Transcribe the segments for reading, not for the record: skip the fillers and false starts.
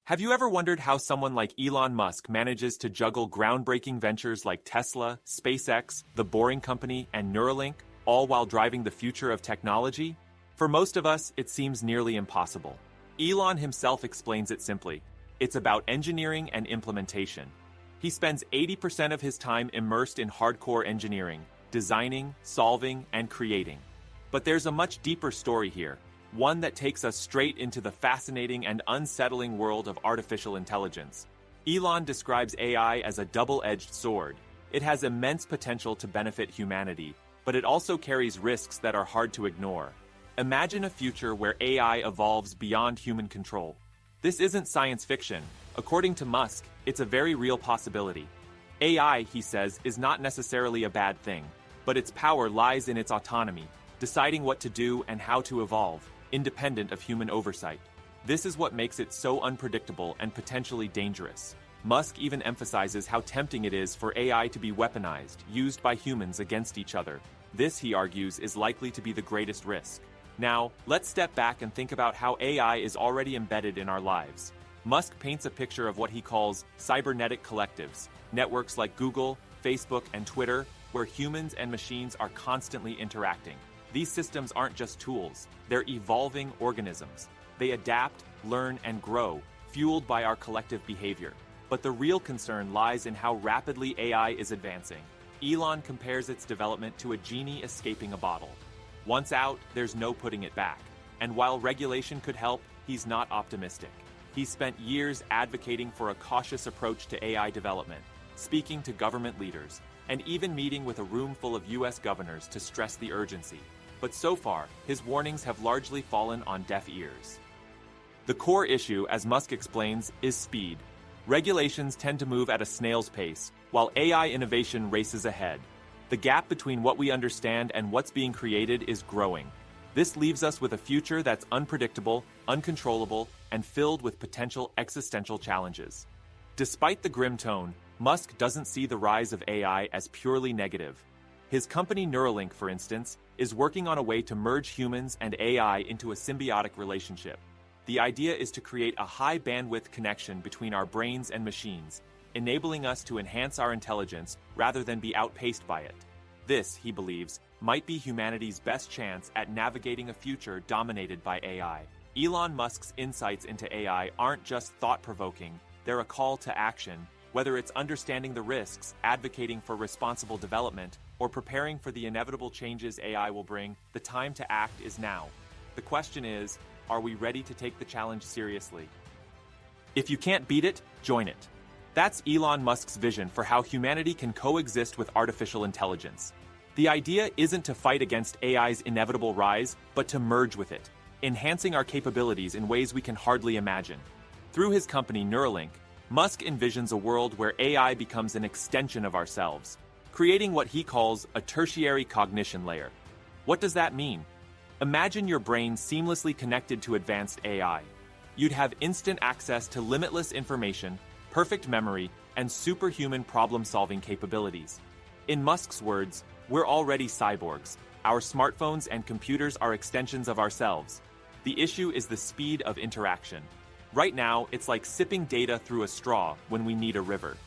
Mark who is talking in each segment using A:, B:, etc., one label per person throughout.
A: Have you ever wondered how someone like Elon Musk manages to juggle groundbreaking ventures like Tesla, SpaceX, The Boring Company, and Neuralink, all while driving the future of technology? For most of us, it seems nearly impossible. Elon himself explains it simply. It's about engineering and implementation. He spends 80% of his time immersed in hardcore engineering, designing, solving, and creating. But there's a much deeper story here. One that takes us straight into the fascinating and unsettling world of artificial intelligence. Elon describes AI as a double-edged sword. It has immense potential to benefit humanity, but it also carries risks that are hard to ignore. Imagine a future where AI evolves beyond human control. This isn't science fiction. According to Musk, it's a very real possibility. AI, he says, is not necessarily a bad thing, but its power lies in its autonomy, deciding what to do and how to evolve, independent of human oversight. This is what makes it so unpredictable and potentially dangerous. Musk even emphasizes how tempting it is for AI to be weaponized, used by humans against each other. This, he argues, is likely to be the greatest risk. Now, let's step back and think about how AI is already embedded in our lives. Musk paints a picture of what he calls cybernetic collectives, networks like Google, Facebook, and Twitter, where humans and machines are constantly interacting. These systems aren't just tools, they're evolving organisms. They adapt, learn, and grow, fueled by our collective behavior. But the real concern lies in how rapidly AI is advancing. Elon compares its development to a genie escaping a bottle. Once out, there's no putting it back. And while regulation could help, he's not optimistic. He's spent years advocating for a cautious approach to AI development, speaking to government leaders, and even meeting with a room full of US governors to stress the urgency. But so far, his warnings have largely fallen on deaf ears. The core issue, as Musk explains, is speed. Regulations tend to move at a snail's pace, while AI innovation races ahead. The gap between what we understand and what's being created is growing. This leaves us with a future that's unpredictable, uncontrollable, and filled with potential existential challenges. Despite the grim tone, Musk doesn't see the rise of AI as purely negative. His company Neuralink, for instance, is working on a way to merge humans and AI into a symbiotic relationship. The idea is to create a high-bandwidth connection between our brains and machines, enabling us to enhance our intelligence rather than be outpaced by it. This, he believes, might be humanity's best chance at navigating a future dominated by AI. Elon Musk's insights into AI aren't just thought-provoking, they're a call to action, whether it's understanding the risks, advocating for responsible development, or preparing for the inevitable changes AI will bring. The time to act is now. The question is, are we ready to take the challenge seriously? If you can't beat it, join it. That's Elon Musk's vision for how humanity can coexist with artificial intelligence. The idea isn't to fight against AI's inevitable rise, but to merge with it, enhancing our capabilities in ways we can hardly imagine. Through his company Neuralink, Musk envisions a world where AI becomes an extension of ourselves, creating what he calls a tertiary cognition layer. What does that mean? Imagine your brain seamlessly connected to advanced AI. You'd have instant access to limitless information, perfect memory, and superhuman problem-solving capabilities. In Musk's words, we're already cyborgs. Our smartphones and computers are extensions of ourselves. The issue is the speed of interaction. Right now, it's like sipping data through a straw when we need a river.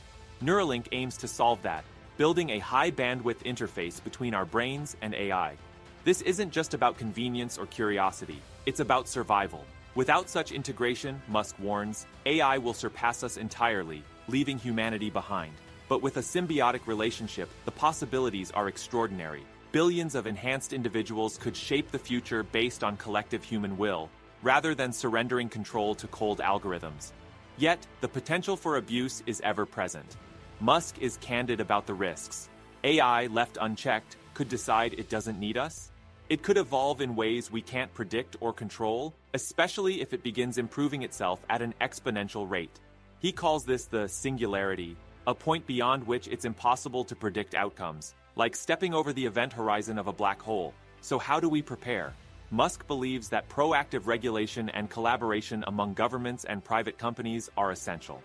A: Neuralink aims to solve that, building a high-bandwidth interface between our brains and AI. This isn't just about convenience or curiosity, it's about survival. Without such integration, Musk warns, AI will surpass us entirely, leaving humanity behind. But with a symbiotic relationship, the possibilities are extraordinary. Billions of enhanced individuals could shape the future based on collective human will, rather than surrendering control to cold algorithms. Yet, the potential for abuse is ever present. Musk is candid about the risks. AI, left unchecked, could decide it doesn't need us. It could evolve in ways we can't predict or control, especially if it begins improving itself at an exponential rate. He calls this the singularity, a point beyond which it's impossible to predict outcomes, like stepping over the event horizon of a black hole. So how do we prepare? Musk believes that proactive regulation and collaboration among governments and private companies are essential.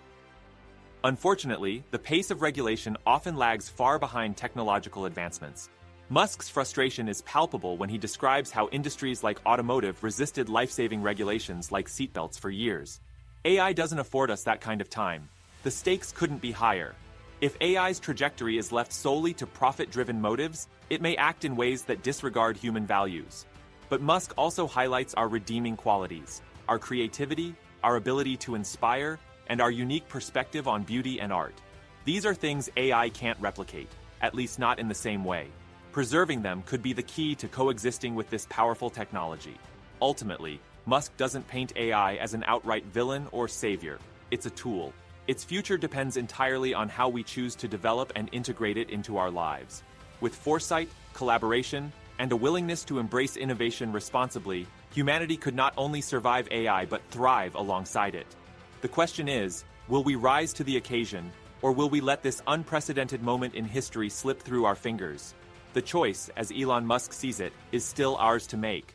A: Unfortunately, the pace of regulation often lags far behind technological advancements. Musk's frustration is palpable when he describes how industries like automotive resisted life-saving regulations like seatbelts for years. AI doesn't afford us that kind of time. The stakes couldn't be higher. If AI's trajectory is left solely to profit-driven motives, it may act in ways that disregard human values. But Musk also highlights our redeeming qualities, our creativity, our ability to inspire, and our unique perspective on beauty and art. These are things AI can't replicate, at least not in the same way. Preserving them could be the key to coexisting with this powerful technology. Ultimately, Musk doesn't paint AI as an outright villain or savior. It's a tool. Its future depends entirely on how we choose to develop and integrate it into our lives. With foresight, collaboration, and a willingness to embrace innovation responsibly, humanity could not only survive AI but thrive alongside it. The question is, will we rise to the occasion, or will we let this unprecedented moment in history slip through our fingers? The choice, as Elon Musk sees it, is still ours to make.